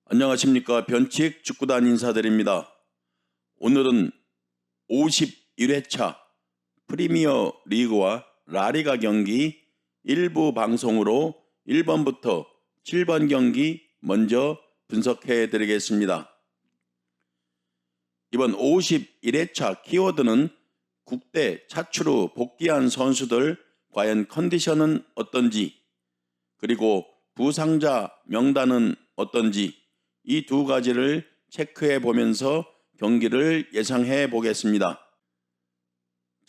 안녕하십니까. 변칙 축구단 인사드립니다. 오늘은 51회차 프리미어 리그와 라리가 경기 일부 방송으로 1번부터 7번 경기 먼저 분석해 드리겠습니다. 이번 51회차 키워드는 국대 차출후 복귀한 선수들 과연 컨디션은 어떤지, 그리고 부상자 명단은 어떤지, 이 두 가지를 체크해 보면서 경기를 예상해 보겠습니다.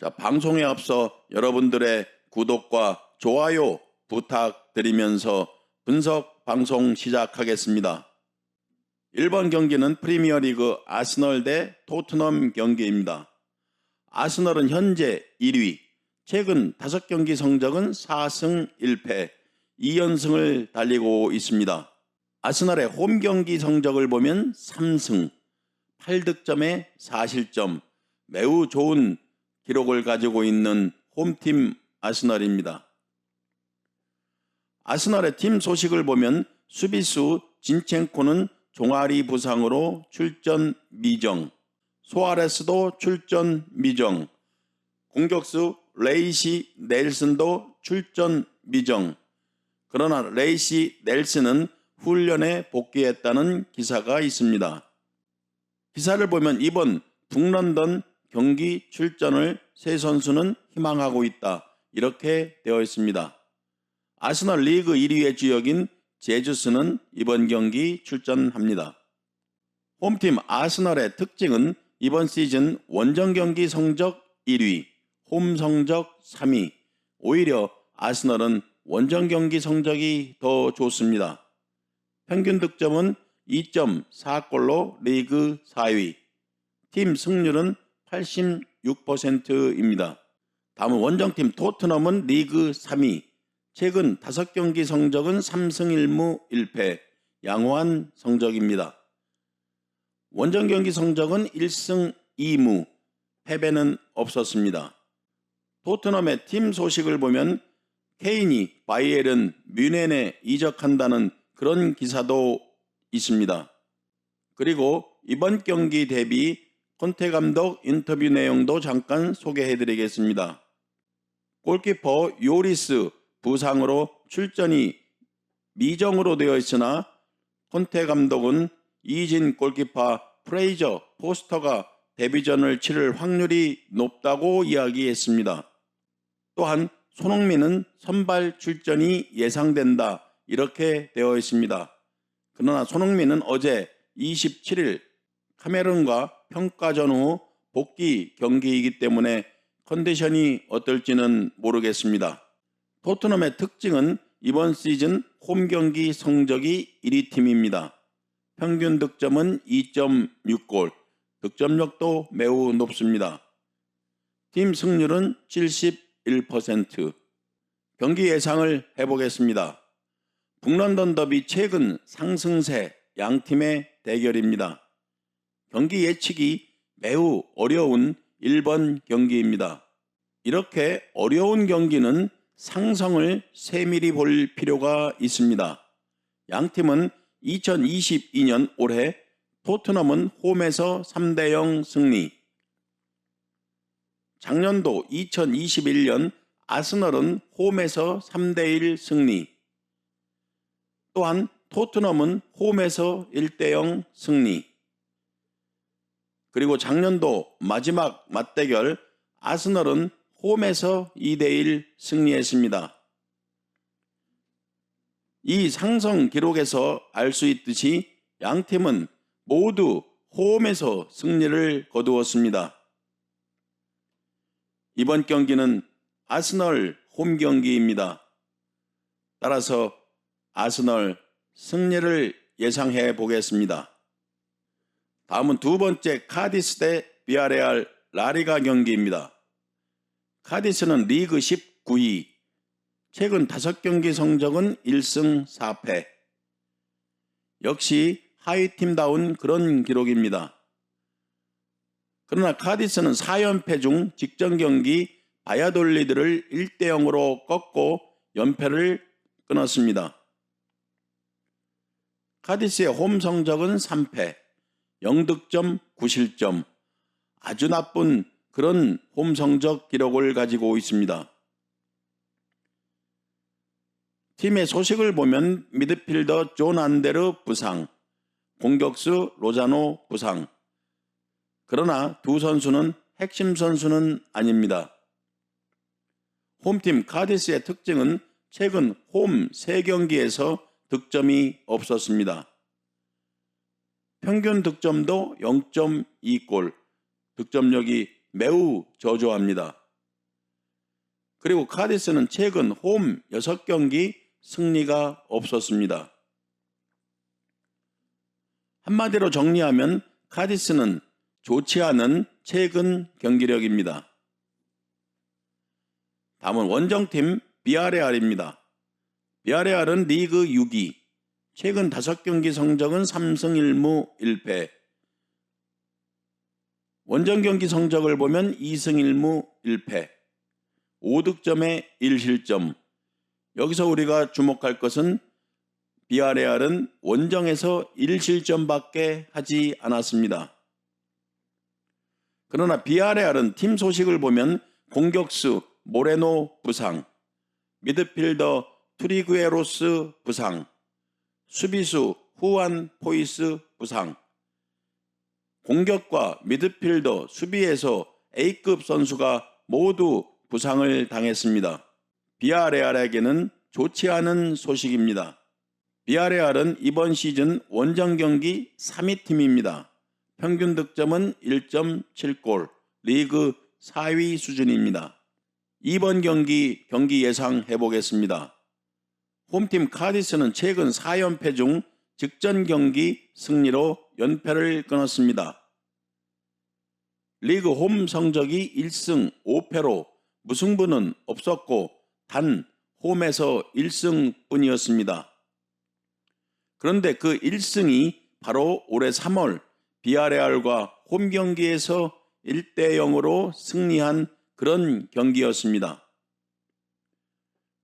자, 방송에 앞서 여러분들의 구독과 좋아요 부탁드리면서 분석 방송 시작하겠습니다. 1번 경기는 프리미어리그 아스널 대 토트넘 경기입니다. 아스널은 현재 1위, 최근 5경기 성적은 4승 1패, 2연승을 달리고 있습니다. 아스널의 홈 경기 성적을 보면 3승, 8득점에 4실점, 매우 좋은 기록을 가지고 있는 홈팀 아스널입니다. 아스널의 팀 소식을 보면 수비수 진첸코는 종아리 부상으로 출전 미정, 소아레스도 출전 미정, 공격수 레이시 넬슨도 출전 미정. 그러나 레이시 넬슨은 훈련에 복귀했다는 기사가 있습니다. 기사를 보면 이번 북런던 경기 출전을 세 선수는 희망하고 있다, 이렇게 되어 있습니다. 아스널 리그 1위의 주역인 제주스는 이번 경기 출전합니다. 홈팀 아스널의 특징은 이번 시즌 원정 경기 성적 1위, 홈 성적 3위. 오히려 아스널은 원정 경기 성적이 더 좋습니다. 평균 득점은 2.4골로 리그 4위, 팀 승률은 86%입니다. 다음은 원정팀 토트넘은 리그 3위, 최근 5경기 성적은 3승 1무 1패, 양호한 성적입니다. 원정 경기 성적은 1승 2무, 패배는 없었습니다. 토트넘의 팀 소식을 보면 케인이 바이에른 뮌헨에 이적한다는 그런 기사도 있습니다. 그리고 이번 경기 대비 콘테 감독 인터뷰 내용도 잠깐 소개해 드리겠습니다. 골키퍼 요리스 부상으로 출전이 미정으로 되어 있으나 콘테 감독은 이진 골키퍼 프레이저 포스터가 데뷔전을 치를 확률이 높다고 이야기했습니다. 또한 손흥민은 선발 출전이 예상된다, 이렇게 되어 있습니다. 그러나 손흥민은 어제 27일 카메룬과 평가전 후 복귀 경기이기 때문에 컨디션이 어떨지는 모르겠습니다. 토트넘의 특징은 이번 시즌 홈 경기 성적이 1위 팀입니다. 평균 득점은 2.6골, 득점력도 매우 높습니다. 팀 승률은 71%. 경기 예상을 해보겠습니다. 북런던 더비 최근 상승세 양팀의 대결입니다. 경기 예측이 매우 어려운 1번 경기입니다. 이렇게 어려운 경기는 상성을 세밀히 볼 필요가 있습니다. 양팀은 2022년 올해 토트넘은 홈에서 3대0 승리, 작년도 2021년 아스널은 홈에서 3대1 승리, 또한 토트넘은 홈에서 1대0 승리, 그리고 작년도 마지막 맞대결 아스널은 홈에서 2대1 승리했습니다. 이 상승 기록에서 알 수 있듯이 양팀은 모두 홈에서 승리를 거두었습니다. 이번 경기는 아스널 홈 경기입니다. 따라서 아스널 승리를 예상해 보겠습니다. 다음은 두 번째 카디스 대 비아레알 라리가 경기입니다. 카디스는 리그 19위, 최근 5경기 성적은 1승 4패. 역시 하위팀다운 그런 기록입니다. 그러나 카디스는 4연패 중 직전 경기 바야돌리드를 1대0으로 꺾고 연패를 끊었습니다. 카디스의 홈 성적은 3패, 0득점, 9실점, 아주 나쁜 그런 홈 성적 기록을 가지고 있습니다. 팀의 소식을 보면 미드필더 존 안데르 부상, 공격수 로자노 부상. 그러나 두 선수는 핵심 선수는 아닙니다. 홈팀 카디스의 특징은 최근 홈 3경기에서 득점이 없었습니다. 평균 득점도 0.2골, 득점력이 매우 저조합니다. 그리고 카디스는 최근 홈 6경기 승리가 없었습니다. 한마디로 정리하면 카디스는 좋지 않은 최근 경기력입니다. 다음은 원정팀 비아레알입니다. 비아레알은 리그 6위, 최근 5경기 성적은 3승 1무 1패. 원정 경기 성적을 보면 2승 1무 1패, 5득점에 1실점. 여기서 우리가 주목할 것은 비아레알은 원정에서 1실점밖에 하지 않았습니다. 그러나 비아레알은 팀 소식을 보면 공격수 모레노 부상, 미드필더 투리구에로스 부상, 수비수 후안 포이스 부상, 공격과 미드필더 수비에서 A급 선수가 모두 부상을 당했습니다. 비아레알에게는 좋지 않은 소식입니다. 비아레알은 이번 시즌 원정 경기 3위 팀입니다. 평균 득점은 1.7골, 리그 4위 수준입니다. 이번 경기 예상해 보겠습니다. 홈팀 카디스는 최근 4연패 중 직전 경기 승리로 연패를 끊었습니다. 리그 홈 성적이 1승 5패로 무승부는 없었고 단 홈에서 1승 뿐이었습니다. 그런데 그 1승이 바로 올해 3월 비아레알과 홈 경기에서 1대0으로 승리한 그런 경기였습니다.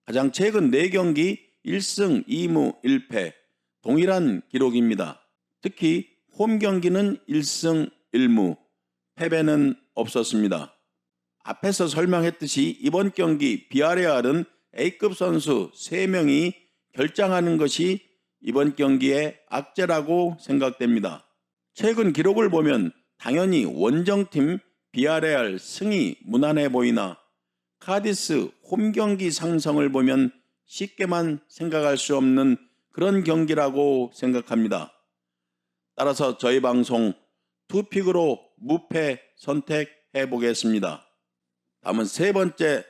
가장 최근 4경기 1승 2무 1패, 동일한 기록입니다. 특히 홈 경기는 1승 1무, 패배는 없었습니다. 앞에서 설명했듯이 이번 경기 비아레알은 A급 선수 3명이 결장하는 것이 이번 경기의 악재라고 생각됩니다. 최근 기록을 보면 당연히 원정팀 비아레알 승이 무난해 보이나 카디스 홈 경기 상성을 보면 쉽게만 생각할 수 없는 그런 경기라고 생각합니다. 따라서 저희 방송 투픽으로 무패 선택해 보겠습니다. 다음은 세 번째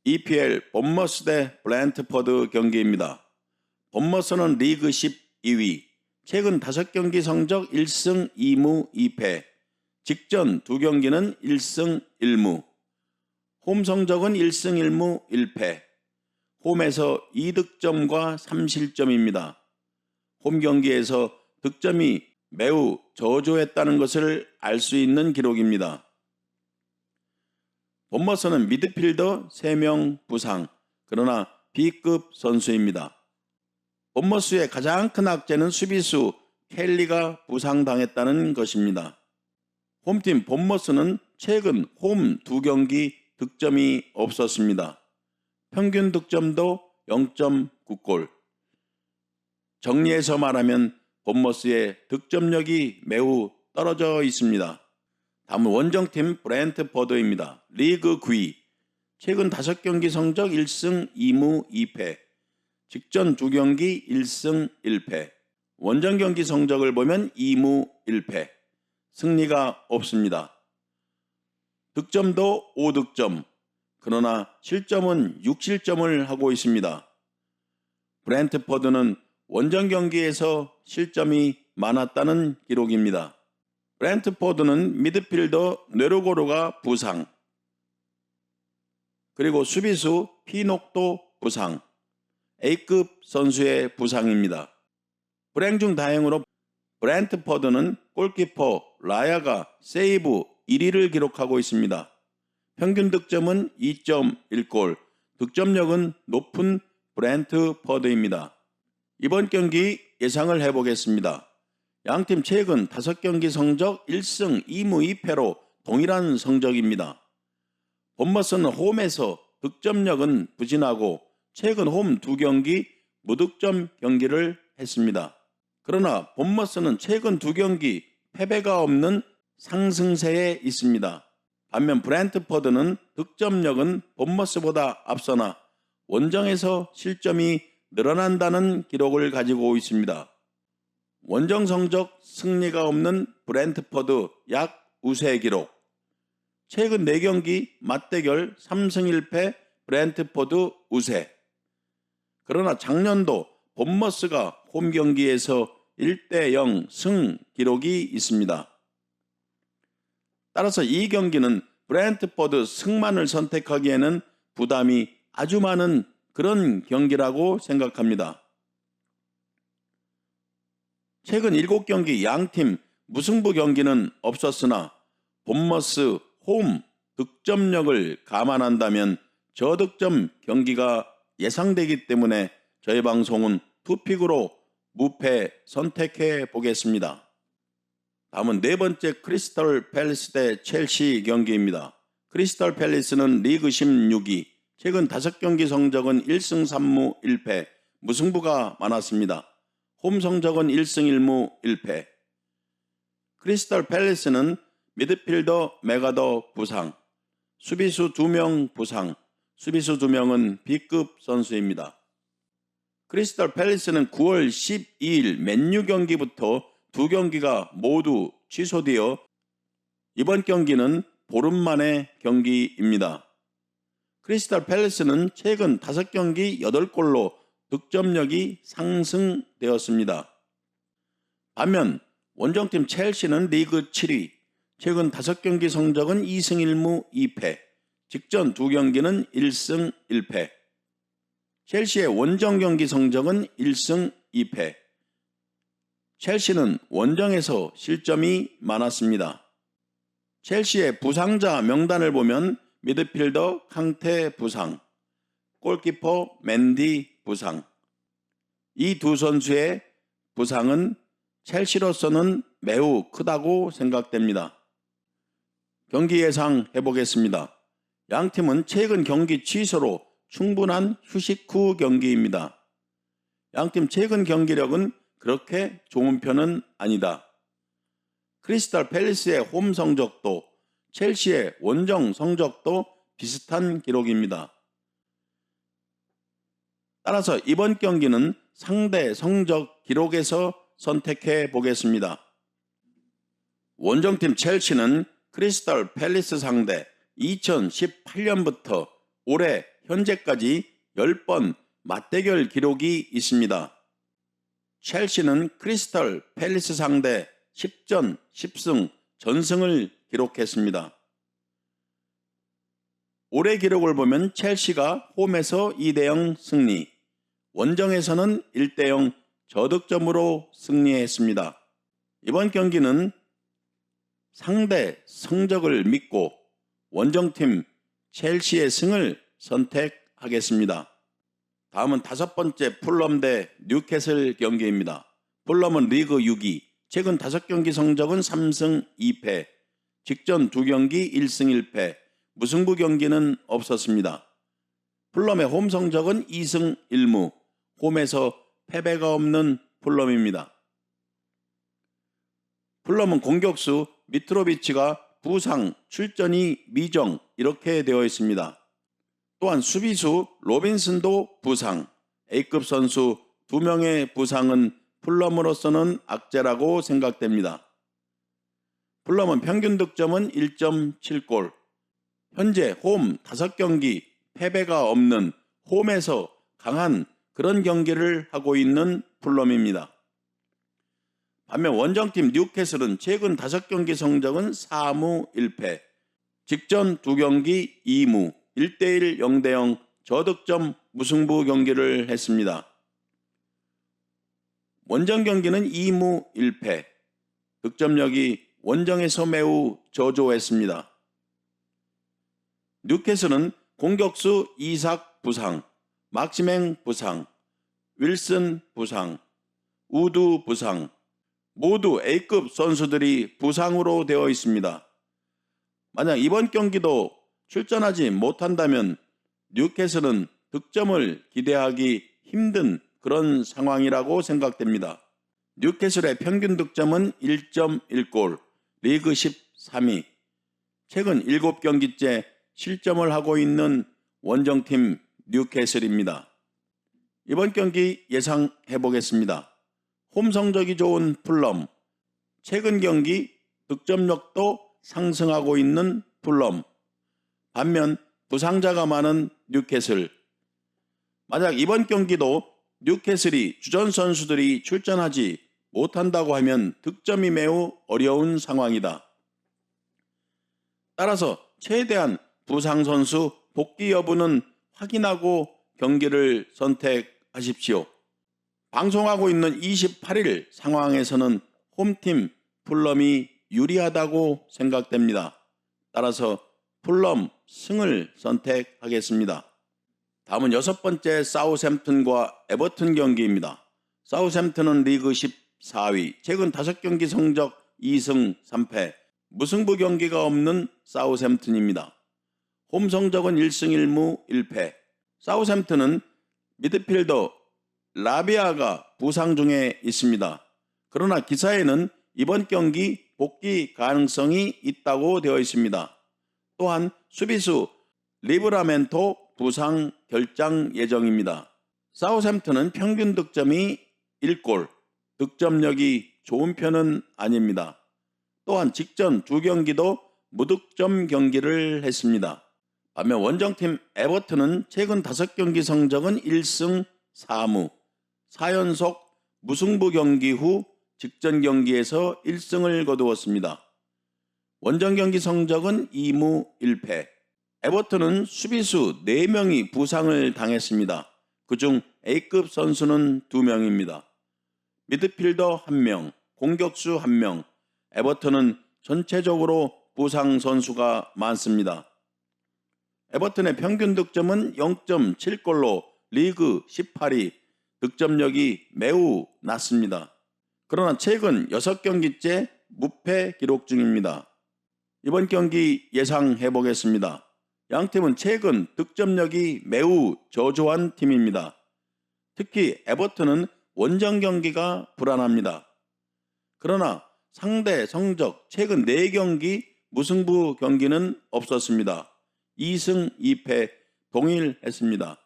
EPL 본머스 대 브랜트퍼드 경기입니다. 본머스는 리그 12위, 최근 5경기 성적 1승 2무 2패, 직전 2경기는 1승 1무, 홈 성적은 1승 1무 1패, 홈에서 2득점과 3실점입니다. 홈 경기에서 득점이 매우 저조했다는 것을 알 수 있는 기록입니다. 본머스는 미드필더 3명 부상, 그러나 B급 선수입니다. 본머스의 가장 큰 악재는 수비수 켈리가 부상당했다는 것입니다. 홈팀 본머스는 최근 홈 2경기 득점이 없었습니다. 평균 득점도 0.9골. 정리해서 말하면 본머스의 득점력이 매우 떨어져 있습니다. 다음은 원정팀 브랜트퍼드입니다. 리그 9위, 최근 5경기 성적 1승 2무 2패, 직전 2경기 1승 1패, 원정 경기 성적을 보면 2무 1패, 승리가 없습니다. 득점도 5득점, 그러나 실점은 6실점을 하고 있습니다. 브랜트퍼드는 원정 경기에서 실점이 많았다는 기록입니다. 브랜트퍼드는 미드필더 뇌르고르가 부상, 그리고 수비수 피녹도 부상, A급 선수의 부상입니다. 불행 중 다행으로 브랜트퍼드는 골키퍼 라야가 세이브 1위를 기록하고 있습니다. 평균 득점은 2.1골, 득점력은 높은 브랜트퍼드입니다. 이번 경기 예상을 해보겠습니다. 양팀 최근 5경기 성적 1승 2무 2패로 동일한 성적입니다. 본머스는 홈에서 득점력은 부진하고 최근 홈 2경기 무득점 경기를 했습니다. 그러나 본머스는 최근 2경기 패배가 없는 상승세에 있습니다. 반면 브랜트퍼드는 득점력은 본머스보다 앞서나 원정에서 실점이 늘어난다는 기록을 가지고 있습니다. 원정 성적 승리가 없는 브랜트퍼드 약 우세 기록. 최근 4경기 맞대결 3승 1패 브랜트퍼드 우세. 그러나 작년도 본머스가 홈 경기에서 1대0 승 기록이 있습니다. 따라서 이 경기는 브랜트퍼드 승만을 선택하기에는 부담이 아주 많은 그런 경기라고 생각합니다. 최근 7경기 양팀 무승부 경기는 없었으나 본머스 홈 득점력을 감안한다면 저득점 경기가 예상되기 때문에 저희 방송은 투픽으로 무패 선택해 보겠습니다. 다음은 4번째 크리스털 팰리스 대 첼시 경기입니다. 크리스털 팰리스는 리그 16위, 최근 5경기 성적은 1승 3무 1패, 무승부가 많았습니다. 홈 성적은 1승 1무 1패. 크리스털 팰리스는 미드필더 메가더 부상, 수비수 2명 부상, 수비수 2명은 B급 선수입니다. 크리스털 팰리스는 9월 12일 맨유 경기부터 2경기가 모두 취소되어 이번 경기는 보름 만의 경기입니다. 크리스털 팰리스는 최근 5경기 8골로 득점력이 상승되었습니다. 반면 원정팀 첼시는 리그 7위, 최근 5경기 성적은 2승 1무 2패, 직전 2경기는 1승 1패. 첼시의 원정 경기 성적은 1승 2패. 첼시는 원정에서 실점이 많았습니다. 첼시의 부상자 명단을 보면 미드필더 캉테 부상, 골키퍼 맨디 부상. 이 두 선수의 부상은 첼시로서는 매우 크다고 생각됩니다. 경기 예상 해보겠습니다. 양팀은 최근 경기 취소로 충분한 휴식 후 경기입니다. 양팀 최근 경기력은 그렇게 좋은 편은 아니다. 크리스탈 팰리스의 홈 성적도 첼시의 원정 성적도 비슷한 기록입니다. 따라서 이번 경기는 상대 성적 기록에서 선택해 보겠습니다. 원정팀 첼시는 크리스탈 팰리스 상대 2018년부터 올해 현재까지 10번 맞대결 기록이 있습니다. 첼시는 크리스탈 팰리스 상대 10전 10승 전승을 기록했습니다. 올해 기록을 보면 첼시가 홈에서 2대0 승리, 원정에서는 1대0 저득점으로 승리했습니다. 이번 경기는 상대 성적을 믿고 원정팀 첼시의 승을 선택하겠습니다. 다음은 5번째 풀럼 대 뉴캐슬 경기입니다. 풀럼은 리그 6위, 최근 5경기 성적은 3승 2패, 직전 2경기 1승 1패, 무승부 경기는 없었습니다. 풀럼의 홈 성적은 2승 1무, 홈에서 패배가 없는 풀럼입니다. 풀럼은 공격수 미트로비치가 부상, 출전이 미정 이렇게 되어 있습니다. 또한 수비수 로빈슨도 부상, A급 선수 2명의 부상은 풀럼으로서는 악재라고 생각됩니다. 풀럼은 평균 득점은 1.7골, 현재 홈 5경기 패배가 없는 홈에서 강한 그런 경기를 하고 있는 풀럼입니다. 반면 원정팀 뉴캐슬은 최근 5경기 성적은 4무 1패, 직전 2경기 2무, 1대1 0대0 저득점 무승부 경기를 했습니다. 원정 경기는 2무 1패, 득점력이 원정에서 매우 저조했습니다. 뉴캐슬은 공격수 이삭 부상, 막시맹 부상, 윌슨 부상, 우두 부상. 모두 A급 선수들이 부상으로 되어 있습니다. 만약 이번 경기도 출전하지 못한다면 뉴캐슬은 득점을 기대하기 힘든 그런 상황이라고 생각됩니다. 뉴캐슬의 평균 득점은 1.1골, 리그 13위. 최근 7경기째 실점을 하고 있는 원정팀 뉴캐슬입니다. 이번 경기 예상해 보겠습니다. 홈 성적이 좋은 풀럼, 최근 경기 득점력도 상승하고 있는 풀럼, 반면 부상자가 많은 뉴캐슬. 만약 이번 경기도 뉴캐슬이 주전 선수들이 출전하지 못한다고 하면 득점이 매우 어려운 상황이다. 따라서 최대한 부상 선수 복귀 여부는 확인하고 경기를 선택하십시오. 방송하고 있는 28일 상황에서는 홈팀 풀럼이 유리하다고 생각됩니다. 따라서 풀럼 승을 선택하겠습니다. 다음은 6번째 사우샘튼과 에버튼 경기입니다. 사우샘튼은 리그 14위, 최근 5경기 성적 2승 3패, 무승부 경기가 없는 사우샘튼입니다. 홈 성적은 1승 1무 1패. 사우샘튼은 미드필더 라비아가 부상 중에 있습니다. 그러나 기사에는 이번 경기 복귀 가능성이 있다고 되어 있습니다. 또한 수비수 리브라멘토 부상 결장 예정입니다. 사우샘튼은 평균 득점이 1골, 득점력이 좋은 편은 아닙니다. 또한 직전 2경기도 무득점 경기를 했습니다. 반면 원정팀 에버튼은 최근 5경기 성적은 1승 4무, 4연속 무승부 경기 후 직전 경기에서 1승을 거두었습니다. 원정 경기 성적은 2무 1패. 에버튼은 수비수 4명이 부상을 당했습니다. 그중 A급 선수는 2명입니다. 미드필더 1명, 공격수 1명. 에버튼은 전체적으로 부상 선수가 많습니다. 에버튼의 평균 득점은 0.7골로 리그 18위, 득점력이 매우 낮습니다. 그러나 최근 6경기째 무패 기록 중입니다. 이번 경기 예상해 보겠습니다. 양팀은 최근 득점력이 매우 저조한 팀입니다. 특히 에버튼은 원정 경기가 불안합니다. 그러나 상대 성적 최근 4경기 무승부 경기는 없었습니다. 2승 2패 동일했습니다.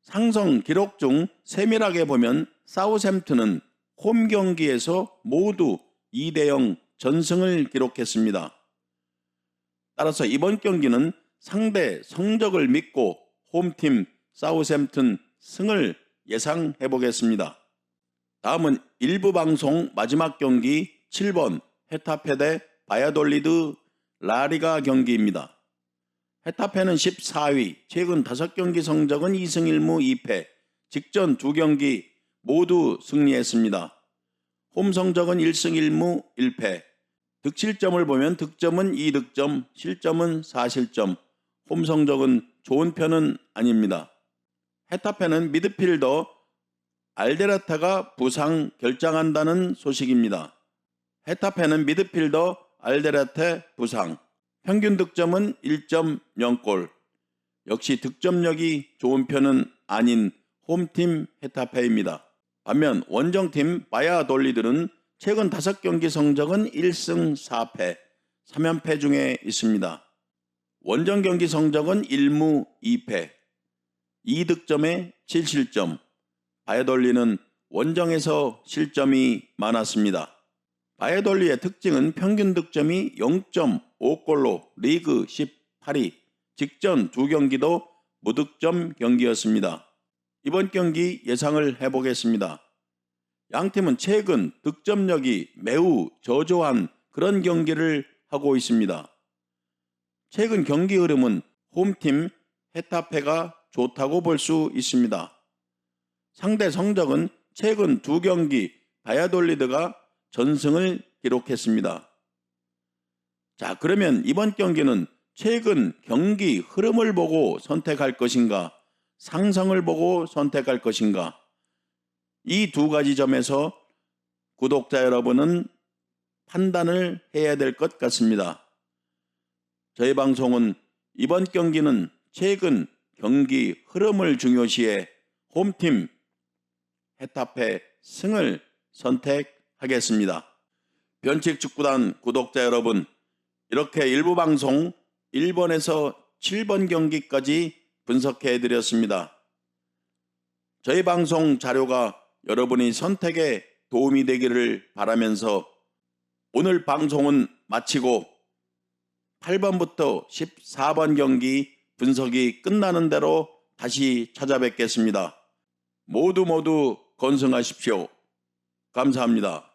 상성 기록 중 세밀하게 보면 사우샘튼은 홈 경기에서 모두 2대0 전승을 기록했습니다. 따라서 이번 경기는 상대 성적을 믿고 홈팀 사우샘튼 승을 예상해 보겠습니다. 다음은 일부 방송 마지막 경기 7번 헤타페 대 바야돌리드 라리가 경기입니다. 헤타페는 14위, 최근 5경기 성적은 2승 1무 2패, 직전 2경기 모두 승리했습니다. 홈 성적은 1승 1무 1패, 득실점을 보면 득점은 2득점, 실점은 4실점, 홈 성적은 좋은 편은 아닙니다. 헤타페는 미드필더 알데라타가 부상 결장한다는 소식입니다. 헤타페는 미드필더 알데라테 부상, 평균 득점은 1.0골, 역시 득점력이 좋은 편은 아닌 홈팀 헤타페입니다. 반면 원정팀 바야돌리드는 최근 5경기 성적은 1승 4패, 3연패 중에 있습니다. 원정 경기 성적은 1무 2패, 2득점에 7실점, 바야돌리는 원정에서 실점이 많았습니다. 바야돌리의 특징은 평균 득점이 0.5골로 리그 18위, 직전 2경기도 무득점 경기였습니다. 이번 경기 예상을 해보겠습니다. 양팀은 최근 득점력이 매우 저조한 그런 경기를 하고 있습니다. 최근 경기 흐름은 홈팀 헤타페가 좋다고 볼 수 있습니다. 상대 성적은 최근 2경기 바야돌리드가 전승을 기록했습니다. 자, 그러면 이번 경기는 최근 경기 흐름을 보고 선택할 것인가, 상성을 보고 선택할 것인가, 이 2가지 점에서 구독자 여러분은 판단을 해야 될 것 같습니다. 저희 방송은 이번 경기는 최근 경기 흐름을 중요시해 홈팀 헤타페 승을 선택하겠습니다. 변칙축구단 구독자 여러분, 이렇게 일부 방송 1번에서 7번 경기까지 분석해 드렸습니다. 저희 방송 자료가 여러분이 선택에 도움이 되기를 바라면서 오늘 방송은 마치고 8번부터 14번 경기 분석이 끝나는 대로 다시 찾아뵙겠습니다. 모두 건승하십시오. 감사합니다.